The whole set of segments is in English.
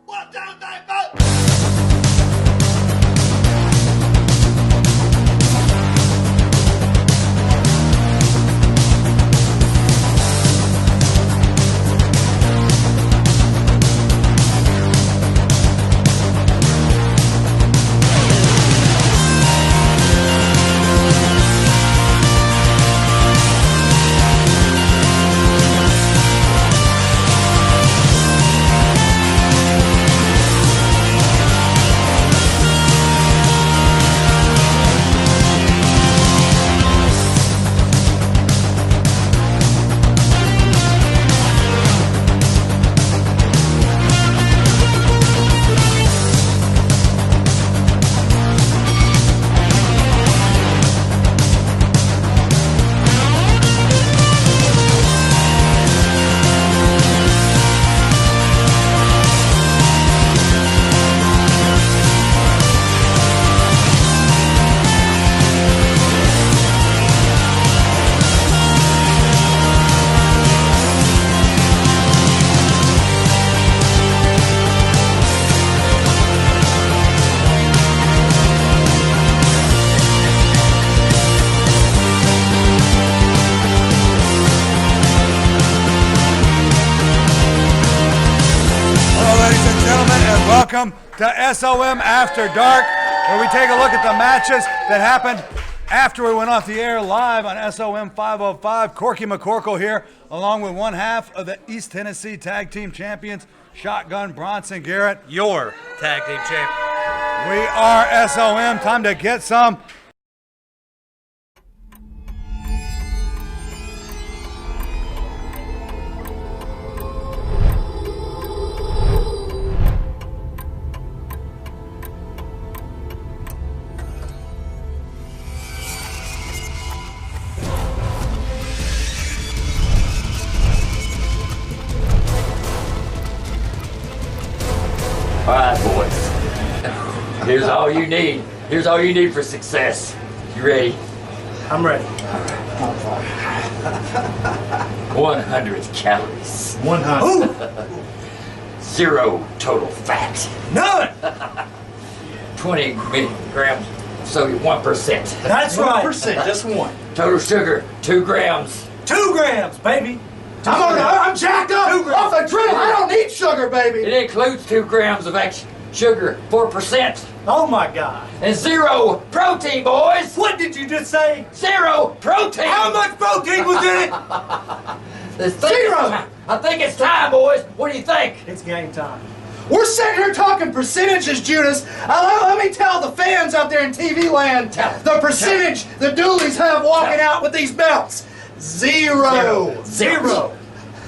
1, 2, 3, 4. Welcome to SOM After Dark, where we take a look at the matches that happened after we went off the air live on SOM 505. Corky McCorkle here, along with one half of the East Tennessee Tag Team Champions, Shotgun Bronson Garrett. Your Tag Team Champ. We are SOM. Time to get some. All right, boys. Here's all you need. Here's all you need for success. You ready? I'm ready. 100 calories. 100. 0 total fat. None. 20 milligrams, so 1%. That's right. 1%, just one. Total sugar, 2 grams. 2 grams, baby. I'm jacked up off adrenaline. I don't need sugar, baby. It includes 2 grams of extra sugar, 4%. Oh my God. And 0 protein, boys. What did you just say? 0 protein. How much protein was in it? 0. I think it's time, boys. What do you think? It's game time. We're sitting here talking percentages, Judas. Let me tell the fans out there in TV land the percentage the Doolies have walking out with these belts. 0. 0.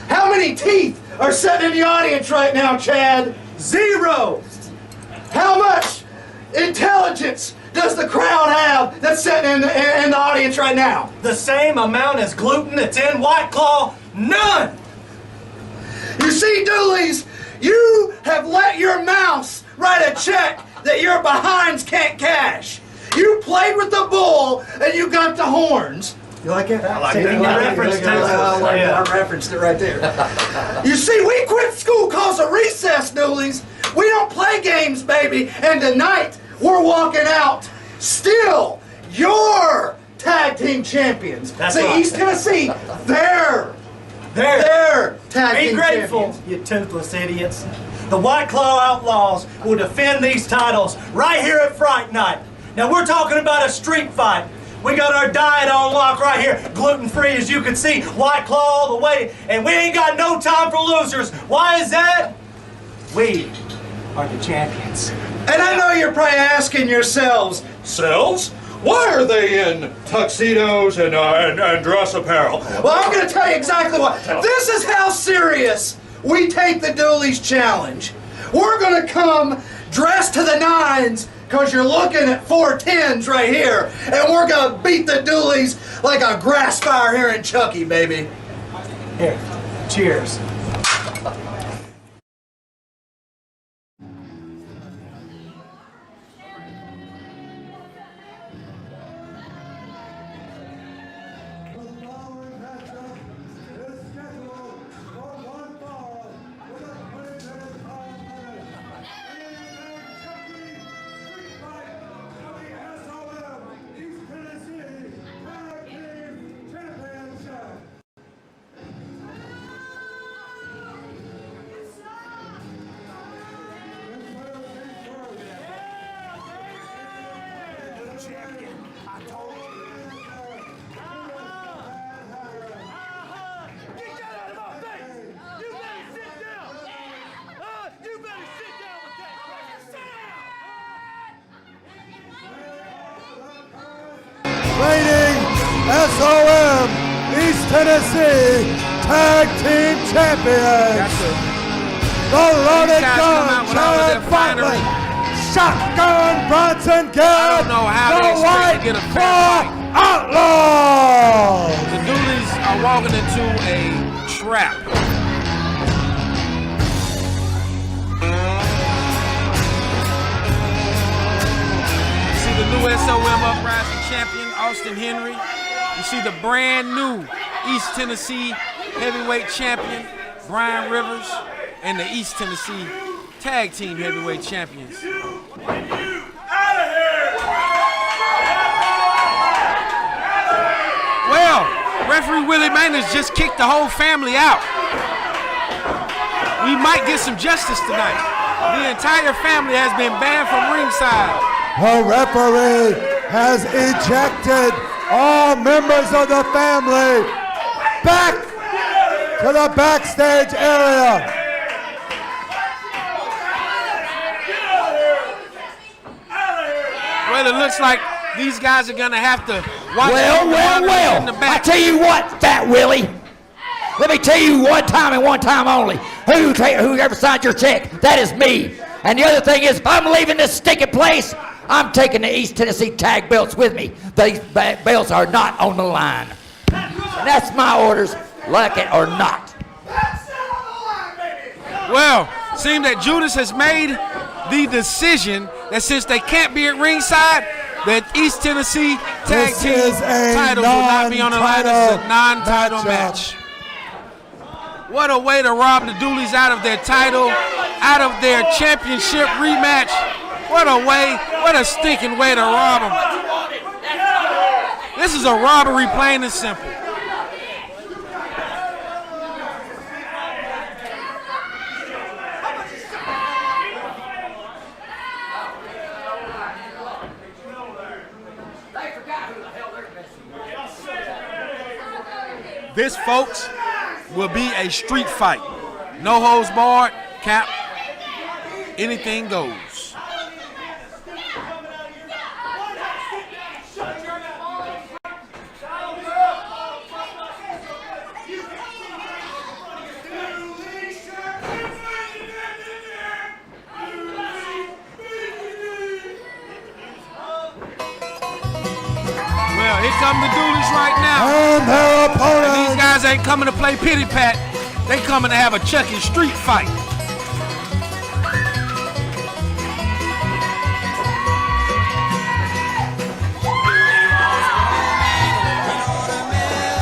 How many teeth are sitting in the audience right now, Chad? 0. How much intelligence does the crowd have that's sitting in the audience right now? The same amount as gluten that's in White Claw? None. You see, Doolies, you have let your mouse write a check that your behinds can't cash. You played with the bull and you got the horns. You like it? I like it. I referenced it right there. You see, we quit school cause of recess, Doolies. We don't play games, baby. And tonight, we're walking out still your tag team champions. That's See, right. East Tennessee, they're tag Be team grateful, champions. you toothless idiots. The White Claw Outlaws will defend these titles right here at Fright Night. Now, we're talking about a street fight. We got our diet on lock right here, gluten-free as you can see, White Claw all the way, and we ain't got no time for losers. Why is that? We are the champions. And I know you're probably asking yourselves, Selves? Why are they in tuxedos and dress apparel? well, I'm going to tell you exactly why. This is how serious we take the Doolies challenge. We're going to come dressed to the nines because you're looking at 410s right here, and we're going to beat the Doolies like a grass fire here in Chucky, baby. Here, cheers. East Tennessee Tag Team Champions. The Loaded Gun, Chad Bartlett. Shotgun Bronson Garrett. know how they the expect White to get a fair Claw fight. Outlaws. The Dooleys are walking into a trap. You see the new SOM Uprising champion, Austin Henry. You see the brand new East Tennessee heavyweight champion, Brian Rivers, and the East Tennessee Tag Team Heavyweight Champions. Well, referee Willie Maynard just kicked the whole family out. We might get some justice tonight. The entire family has been banned from ringside. The referee has ejected all members of the family back to the backstage area. Well, it looks like these guys are gonna have to watch. Well. In the I back. tell you what, Fat Willie. Let me tell you one time and one time only. Whoever signed your check, that is me. And the other thing is, if I'm leaving this stinking place, I'm taking the East Tennessee tag belts with me. These belts are not on the line. And that's my orders, like it or not. Well, seems that Judas has made the decision that since they can't be at ringside, that East Tennessee Tag This Team is a titles will not be on the line. This is a non-title matchup. match. What a way to rob the Dooleys out of their title, out of their championship rematch. What a way, what a stinking way to rob them. This is a robbery, plain and simple. This, folks, will be a street fight. No holds barred, cap, anything goes. Well, here come the Dooleys right now. And their And opponent. these guys ain't coming to play pity pat. They coming to have a Chucky street fight.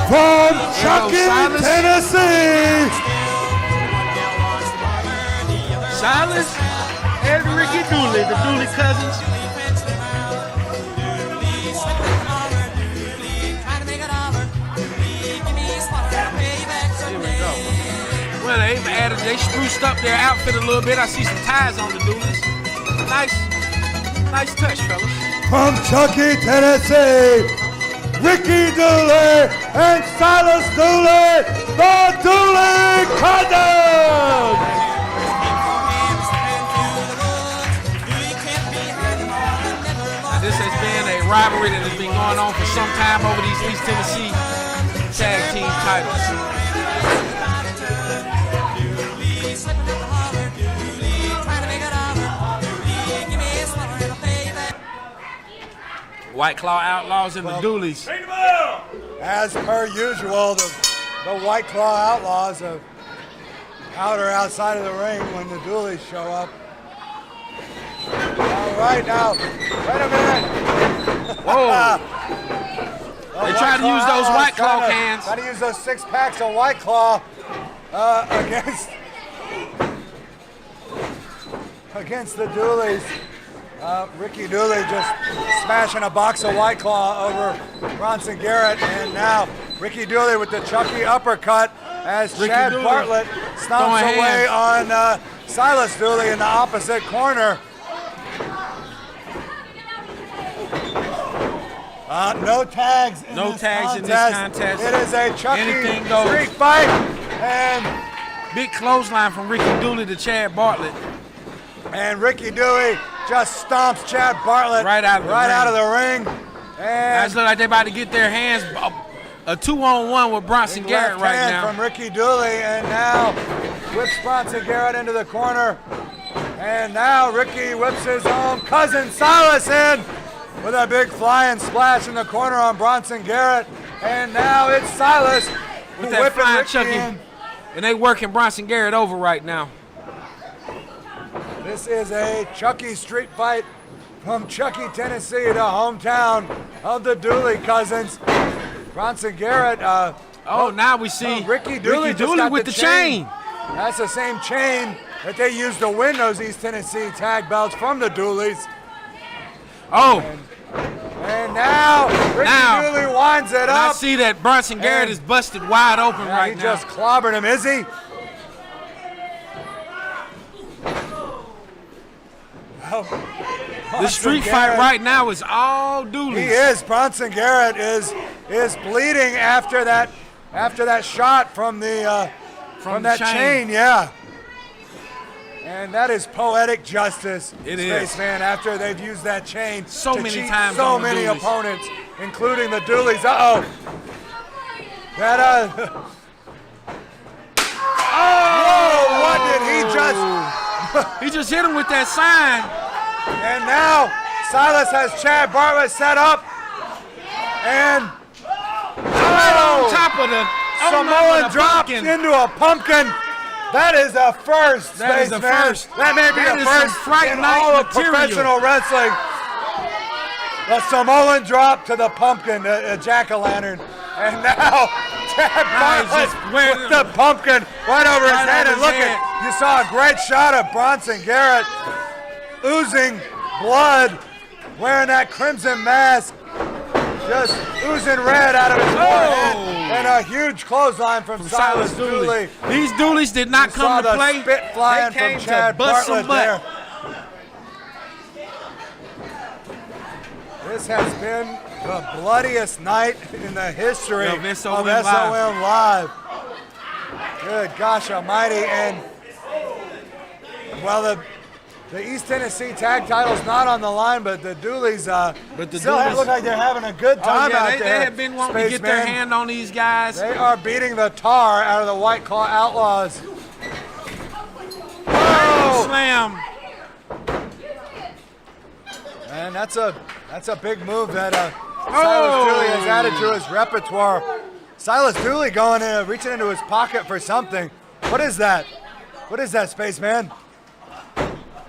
From Silas. Chucky, Tennessee. Silas and Ricky Dooley, the Dooley cousins. Here we go. Well, they spruced up their outfit a little bit. I see some ties on the Dooleys. Nice touch, fellas. From Chucky, Tennessee, Ricky Dooley and Silas Dooley, the Dooley Cousins. Now, this has been a rivalry that has been going on for some time over these East Tennessee tag team titles. White Claw Outlaws and the Dooleys. As per usual, the White Claw Outlaws of powder outside of the ring when the Dooleys show up. All right, now, wait a minute. Whoa. They tried to use those White Claw cans. Trying to use those 6 packs of White Claw against the Dooleys. Ricky Dooley just smashing a box of White Claw over Bronson Garrett, and now Ricky Dooley with the Chucky uppercut as Ricky Chad Dooley Bartlett stomps throwing away hands. on Silas Dooley in the opposite corner. No tags in No this tags in contest. this contest. It is a Chucky Anything goes. street fight, and Big clothesline from Ricky Dooley to Chad Bartlett. Ricky Dooley just stomps Chad Bartlett Right out of the ring. ring. And Guys look like they're about to get their hands a 2-on-1 with Bronson Big Garrett left right hand now. from Ricky Dooley, and now whips Bronson Garrett into the corner. And now Ricky whips his own cousin Silas in with a big flying splash in the corner on Bronson Garrett. And now it's Silas With that whipping flying Ricky Chucky. in. And they working Bronson Garrett over right now. This is a Chucky street fight from Chucky, Tennessee, the hometown of the Dooley cousins. Bronson Garrett. Now we see Ricky Dooley, just Dooley got with the chain. That's the same chain that they used to win those East Tennessee tag belts from the Dooleys. Oh, And now Ricky Dooley winds it and I up. see that Bronson Garrett And- is busted wide open Yeah, right he now. just clobbered him, is he? The street fight right now is all Dooley's. He is. Bronson Garrett is bleeding after that shot from the from the that chain. chain. Yeah. And that is poetic justice, It is. Spaceman, after they've used that chain So to many cheat times so on the many Dooleys. opponents, including the Dooleys. Uh-oh. That, Whoa, what did he just... He just hit him with that sign. And now Silas has Chad Bartlett set up. And... Right on top of the Samoan dropped pumpkin. into a pumpkin. That is a first, That is a Spaceman. first. That may be That a is some first Fright in Night all of material. professional wrestling. The Samoan drop to the pumpkin, the jack-o'-lantern. And now Chad Now he's Bartlett just wearing with the pumpkin right over his Right head. over And his look head. at, you saw a great shot of Bronson Garrett oozing blood, wearing that crimson mask. Just oozing red out of his forehead. And a huge clothesline from Silas Dooley. These Dooleys did not You come saw to the play. spit flying They came from Chad to bust some Bartlett butt. there. This has been the bloodiest night in the history Of of SOM SOM Live. Good gosh almighty. And well, the East Tennessee tag title's not on the line, but the Dooleys still Dooleys- look like they're having a good time out they there. have been wanting to get their Spaceman. hand on these guys. They are beating the tar out of the White Claw Outlaws. Oh! Slam. And that's a big move that Silas Dooley has added to his repertoire. Silas Dooley going in, reaching into his pocket for something. What is that? What is that, Spaceman?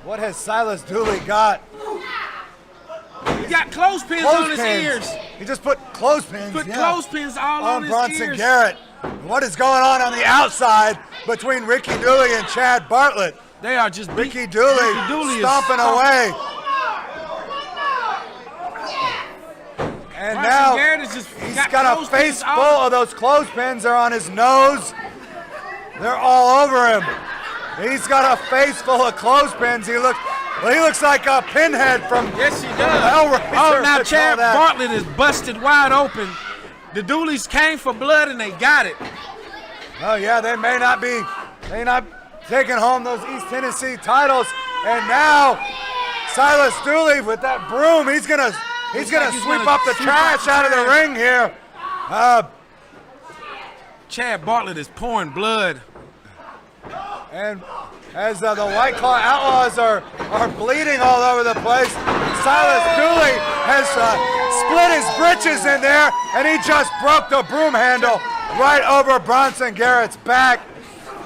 What has Silas Dooley got? He got clothespins on his Clothespins. ears. He just put clothespins. Put yeah, clothespins all on his Bronson ears. Garrett. What is going on the outside between Ricky Dooley and Chad Bartlett? They are just Ricky Dooley, is stomping away. And Bronson now Garrett is just he's got a clothespins face full all- of those clothespins. They're on his nose. They're all over him. He's got a face full of clothespins. He looks like a pinhead from Yes, he does. Hellraiser. Oh, now Let's call Chad that. Bartlett is busted wide open. The Dooleys came for blood and they got it. Oh yeah, they may not taking home those East Tennessee titles. And now Silas Dooley with that broom, he's gonna he's sweep gonna up the sweep trash up the out of the trash. ring here. Chad Bartlett is pouring blood. And as the White Claw Outlaws are bleeding all over the place, Silas Dooley has split his britches in there, and he just broke the broom handle right over Bronson Garrett's back.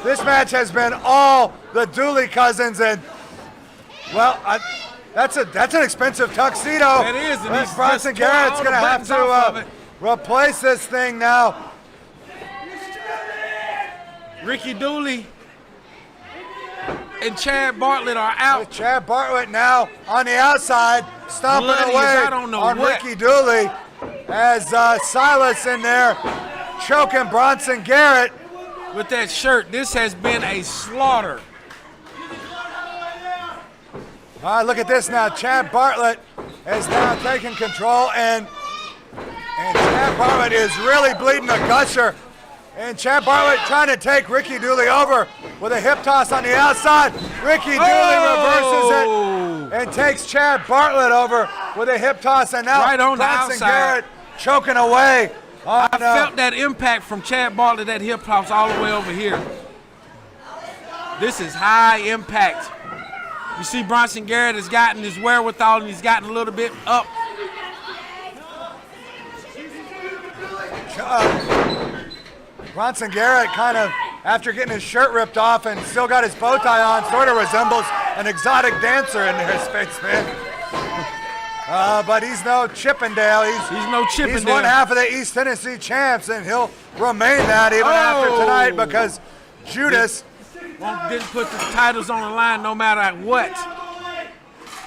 This match has been all the Dooley cousins, and well, that's an expensive tuxedo. It is, and he's Bronson just tore Garrett's all the gonna have buttons off of to it. replace this thing now. Ricky Dooley and Chad Bartlett are out. With Chad Bartlett now on the outside, stomping Bloody as away I don't know on what. Ricky Dooley as Silas in there choking Bronson Garrett. With that shirt, this has been a slaughter. All right, look at this now. Chad Bartlett is now taking control, and Chad Bartlett is really bleeding a gusher. And Chad Bartlett trying to take Ricky Dooley over with a hip toss on the outside. Ricky Dooley reverses it and takes Chad Bartlett over with a hip toss, and now Right on the Bronson outside. Garrett choking away Oh, I no. felt that impact from Chad Bartlett, that hip hop's all the way over here. This is high impact. You see Bronson Garrett has gotten his wherewithal and he's gotten a little bit up. Bronson Garrett kind of, after getting his shirt ripped off and still got his bow tie on, sort of resembles an exotic dancer in there, Spaceman. But he's no Chippendale. He's no Chippendale. He's one half of the East Tennessee champs, and he'll remain that even after tonight because Judas Didn't put the titles on the line no matter what.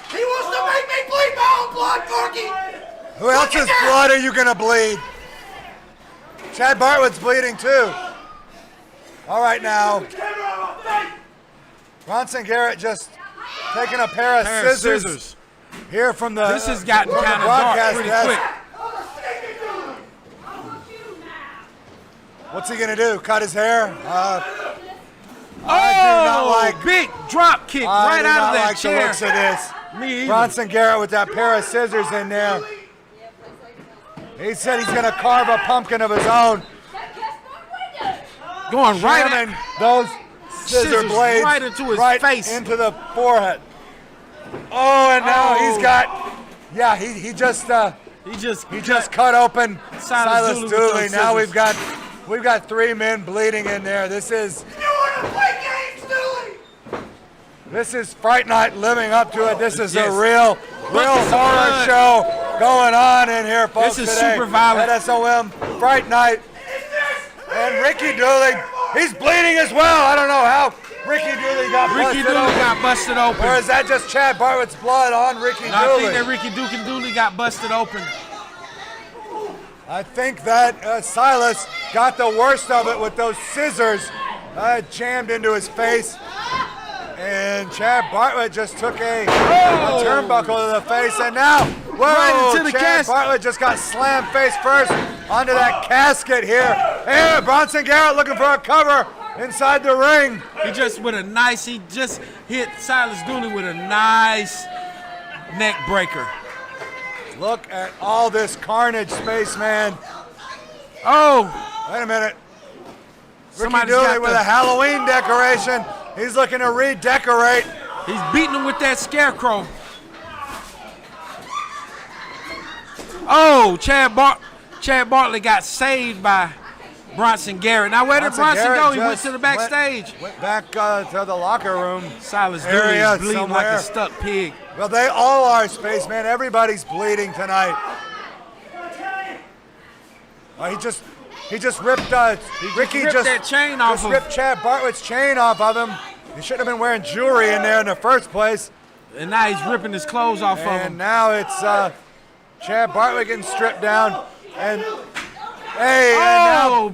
He wants to make me bleed my own blood, Corky! Who else's blood are you gonna bleed? Chad Bartlett's bleeding too. All right now. Bronson Garrett just taking a pair of scissors here from the This has gotten from the kind of dark broadcast pretty desk. quick. What's he gonna do? Cut his hair? Big drop kick right out of that like chair. the looks of this. Me either. Bronson Garrett with that pair of scissors in there. He said he's gonna carve a pumpkin of his own. Going right Jamming at those scissor scissors blades right into his face. into the forehead. Oh, and now Oh. he's got. Yeah, he just He just cut open Silas Silas Dooley with Dooley. those Now scissors. we've got 3 men bleeding in there. This is You want to play games, Dooley? This is Fright Night living up to it. This is Yes. a real Buckets of horror blood. show going on in here, folks. This is today super violent. At SOM Fright Night. And Ricky Dooley, he's bleeding as well. I don't know how Ricky Dooley got Ricky busted Dooley open. got busted open. Or is that just Chad Bartlett's blood on Ricky And I Dooley? think that Ricky Duke and Dooley got busted open. I think that Silas got the worst of it with those scissors jammed into his face. And Chad Bartlett just took a turnbuckle to the face. And now, Right into the Chad casket. Bartlett just got slammed face first onto that casket here. And Bronson Garrett looking for a cover inside the ring. He just hit Silas Dooley with a nice neck breaker. Look at all this carnage, Spaceman. Oh, Wait a minute. Ricky somebody's Dooley got with a Halloween decoration. He's looking to redecorate. he's beating him with that scarecrow. Oh, Chad Bartlett got saved by Bronson Garrett. Now where did Bronson Garrett go? He went just to the backstage. Went back to the locker room. Silas area Dooley is bleeding somewhere. like a stuck pig. Well, they all are, Spaceman. Everybody's bleeding tonight. He just ripped. Ricky ripped that chain off just of- ripped Chad Bartlett's chain off of him. He shouldn't have been wearing jewelry in there in the first place. And now he's ripping his clothes off of And him. now it's Chad Bartlett getting stripped down. And Oh,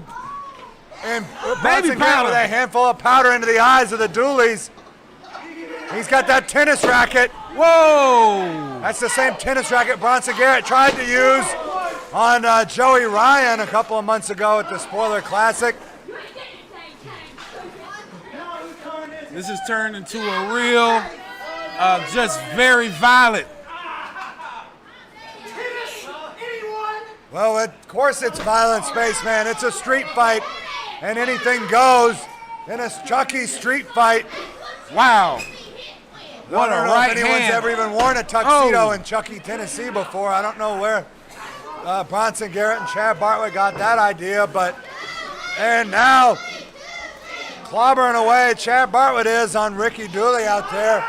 and Baby Bronson Garrett powder. with a handful of powder into the eyes of the Dooleys. He's got that tennis racket. whoa. That's the same tennis racket Bronson Garrett tried to use on Joey Ryan a couple of months ago at the Spoiler Classic. This has turned into a real, just very violent. Well, of course it's violent, Spaceman. It's a street fight, and anything goes in a Chucky street fight. Wow. What I a don't know right if anyone's hand. ever even worn a tuxedo Oh. in Chucky, Tennessee before. I don't know where Bronson Garrett and Chad Bartlett got that idea, and now clobbering away Chad Bartlett is on Ricky Dooley out there.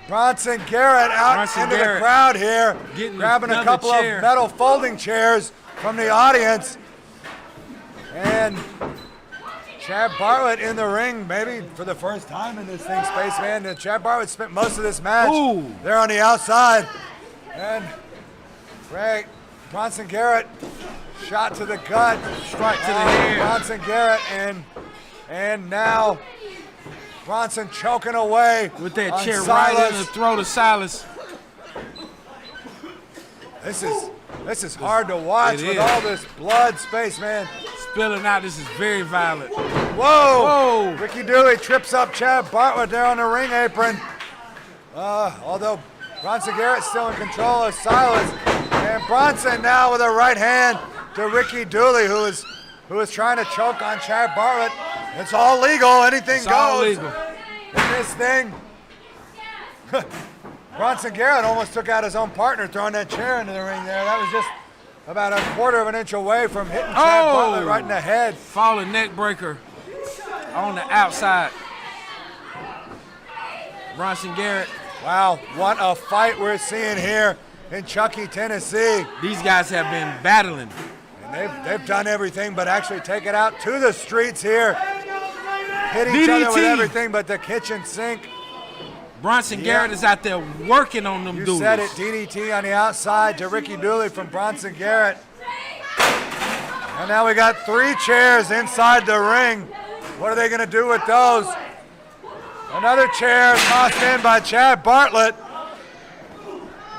Bronson Garrett out Bronson into Garrett the crowd here, getting grabbing a another couple chair. of metal folding chairs from the audience. And Chad Bartlett in the ring, maybe for the first time in this thing, Spaceman. And Chad Bartlett spent most of this match Ooh. there on the outside. And Bronson Garrett shot to the gut. Strike to the head. Bronson Garrett and now Bronson choking away With that on chair Silas. right in the throat of Silas. This is hard to watch It with is. all this blood, Spaceman. Spilling out. This is very violent. Whoa! Whoa. Ricky Dooley trips up Chad Bartlett there on the ring apron. Although Bronson Garrett's still in control of Silas. And Bronson now with a right hand to Ricky Dooley, who is trying to choke on Chad Bartlett. It's all legal. Anything It's goes. all legal. In this thing. Bronson Garrett almost took out his own partner throwing that chair into the ring there. That was just about a quarter of an inch away from hitting Chad Bartlett right in the head. Falling neck breaker on the outside. Bronson Garrett. Wow, what a fight we're seeing here in Chuckey, Tennessee. These guys have been battling. And they've done everything but actually take it out to the streets here. Hit each other with DDT. everything but the kitchen sink. Bronson Garrett is out there working on them dudes. You said it, DDT on the outside to Ricky Dooley from Bronson Garrett. And now we got 3 chairs inside the ring. What are they going to do with those? Another chair tossed in by Chad Bartlett.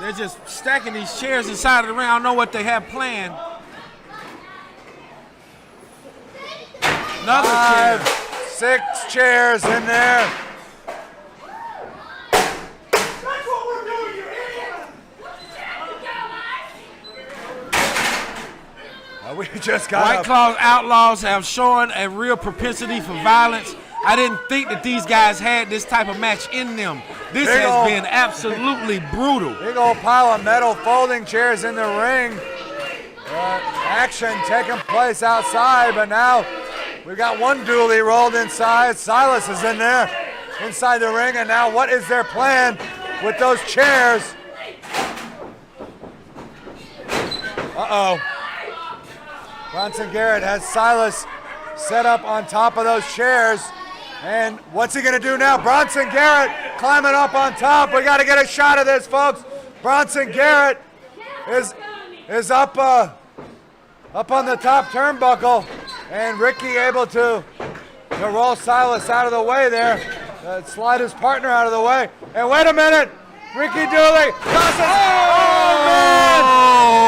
They're just stacking these chairs inside of the ring. I don't know what they have planned. Another 5, chair. 6 chairs in there. That's what we're doing, you idiot! We just got White Claw Outlaws have shown a real propensity for violence. I didn't think that these guys had this type of match in them. This Big has ol' been absolutely brutal. big old pile of metal folding chairs in the ring. Action taking place outside, but now we've got one Dooley rolled inside. Silas is in there inside the ring, and now what is their plan with those chairs? Uh-oh. Bronson Garrett has Silas set up on top of those chairs. And what's he going to do now? Bronson Garrett climbing up on top. We got to get a shot of this, folks. Bronson Garrett is up on the top turnbuckle, and Ricky able to roll Silas out of the way there, slide his partner out of the way. And wait a minute, Ricky Dooley. Oh man,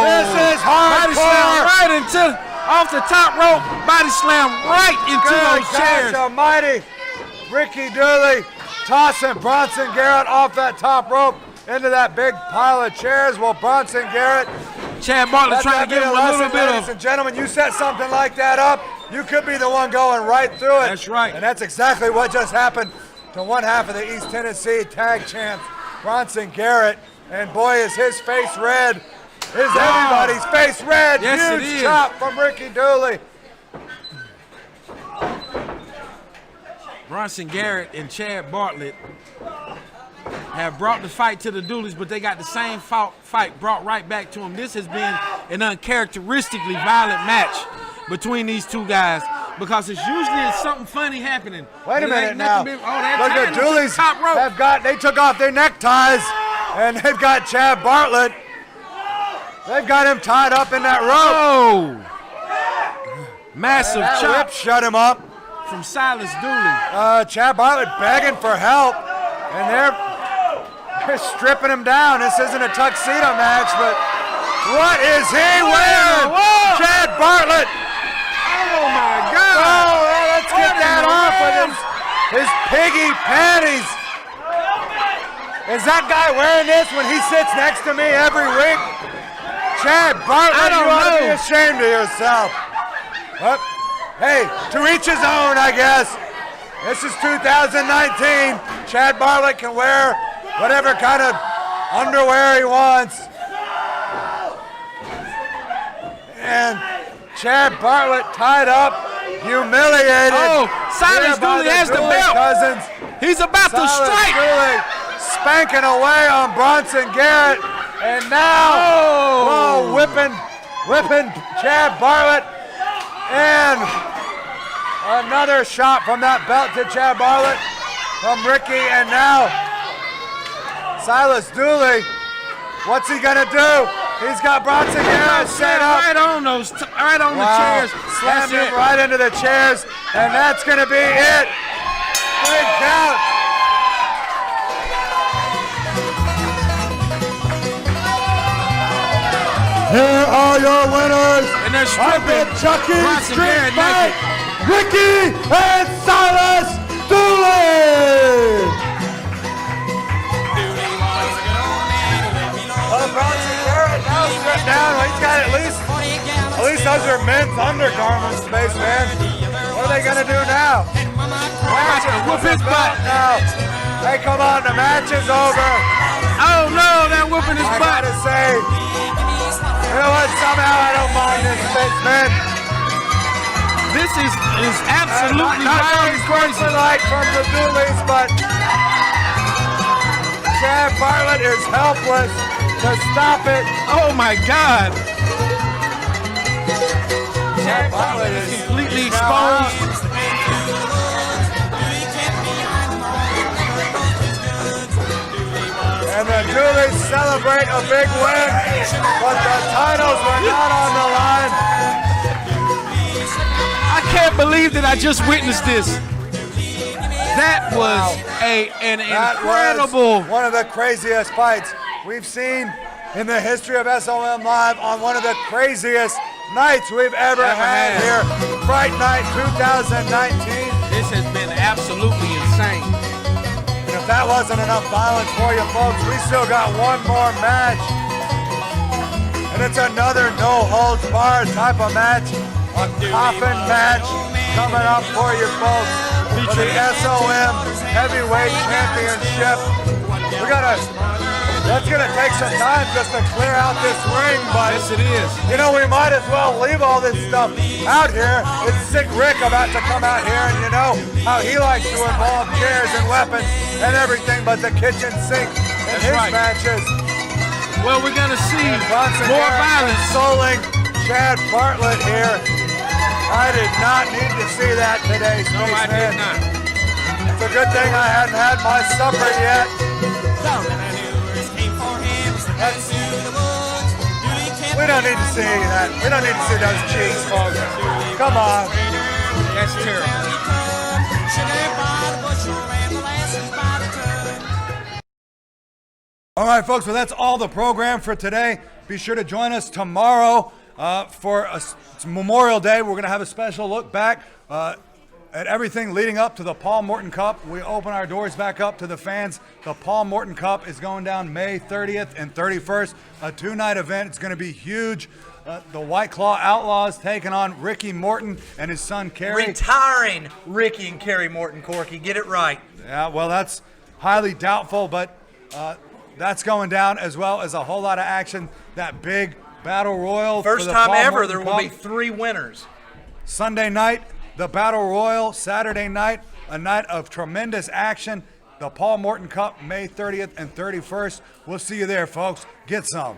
this is Body slam hardcore. right into, off the top rope, body slam right into Good those chairs. gosh almighty. Ricky Dooley tossing Bronson Garrett off that top rope into that big pile of chairs. Well, Bronson Garrett, Chad Bartlett let trying that to give be him a lesson, little bit ladies of. and gentlemen, you set something like that up, you could be the one going right through it. That's right. And that's exactly what just happened to one half of the East Tennessee Tag Champs, Bronson Garrett. And boy, is his face red. Is everybody's face red? Yes, it Huge is. chop from Ricky Dooley. Bronson Garrett and Chad Bartlett have brought the fight to the Dooleys, but they got the same fight brought right back to them. This has been an uncharacteristically violent match between these two guys because it's usually something funny happening. Wait a It minute ain't now. nothing been- oh, that Look time at to the Dooley's. top rope. They took off their neckties, and they've got Chad Bartlett. They've got him tied up in that rope. Oh! Massive That chop whip shut him up. from Silas Dooley. Chad Bartlett begging for help, and they're stripping him down. This isn't a tuxedo match, but what is he wearing? Whoa. Chad Bartlett. Oh my God! Oh, well, let's get What that in the off world? with his piggy panties. Is that guy wearing this when he sits next to me every week? Chad Bartlett, I don't you ought to be know. ashamed of yourself. Well, hey, to each his own, I guess. This is 2019. Chad Bartlett can wear whatever kind of underwear he wants. And Chad Bartlett tied up, humiliated. Oh, Silas here by Dooley has the Dooley belt. Cousins. He's about to Silas strike. Dooley spanking away on Bronson Garrett. And now, whipping Chad Bartlett. And another shot from that belt to Chad Bartlett from Ricky. And now, Silas Dooley, what's he gonna do? He's got Bronson Garrett set up. Right on those, right on the Wow. chairs. Slammed That's him it. right into the chairs, and that's going to be it. Big count. Here are your winners And they're of the stripping Chucky Bronson Street Garrett Fight, naked. Ricky and Silas Dooley. Bronson Garrett now stripped down. He's got at least least those are men's undergarments, spaceman. What are they gonna do now? Whoop his butt. Now. Hey, come on, the match is over. Oh no, they're whooping his I butt. gotta say, you know what? Somehow I don't mind this, spaceman. This is absolutely not wild very and crazy. like from the Doolies, but Chad Bartlett is helpless to stop it. Oh my God. Chad Bartlett is Completely now out. exposed. And the Doolies celebrate a big win, but the titles were not on the line. I can't believe that I just witnessed this. That was an That incredible. was one of the craziest fights we've seen in the history of SOM Live on one of the craziest nights we've ever had here. Fright Night 2019. This has been absolutely insane. And if that wasn't enough violence for you folks, we still got one more match. And it's another no-holds-barred type of match. A coffin match coming up for you folks for the SOM Heavyweight Championship. That's gonna take some time just to clear out this ring, but Yes, it is. you know, we might as well leave all this stuff out here. It's Sick Rick about to come out here, and you know how he likes to involve chairs and weapons and everything but the kitchen sink in That's his right. matches. Well, we're gonna see Bronson more Garrett violence. consoling Chad Bartlett here. I did not need to see that today, No, I Spaceman. did not. It's a good thing I hadn't had my supper yet. We don't need to see that. We don't need to see those cheeks, folks. Come on. That's terrible. All right, folks, well, that's all the program for today. Be sure to join us tomorrow for it's Memorial Day. We're going to have a special look back at everything leading up to the Paul Morton Cup. We open our doors back up to the fans. The Paul Morton Cup is going down May 30th and 31st, a two-night event. It's going to be huge. The White Claw Outlaws taking on Ricky Morton and his son, Kerry. Retiring Ricky and Kerry Morton, Corky. Get it right. Yeah, well, that's highly doubtful, but that's going down, as well as a whole lot of action. That big battle royal. First for the time Paul ever Morton there will Cup. be 3 winners. Sunday night, the battle royal. Saturday night, a night of tremendous action. The Paul Morton Cup, May 30th and 31st. We'll see you there, folks. Get some.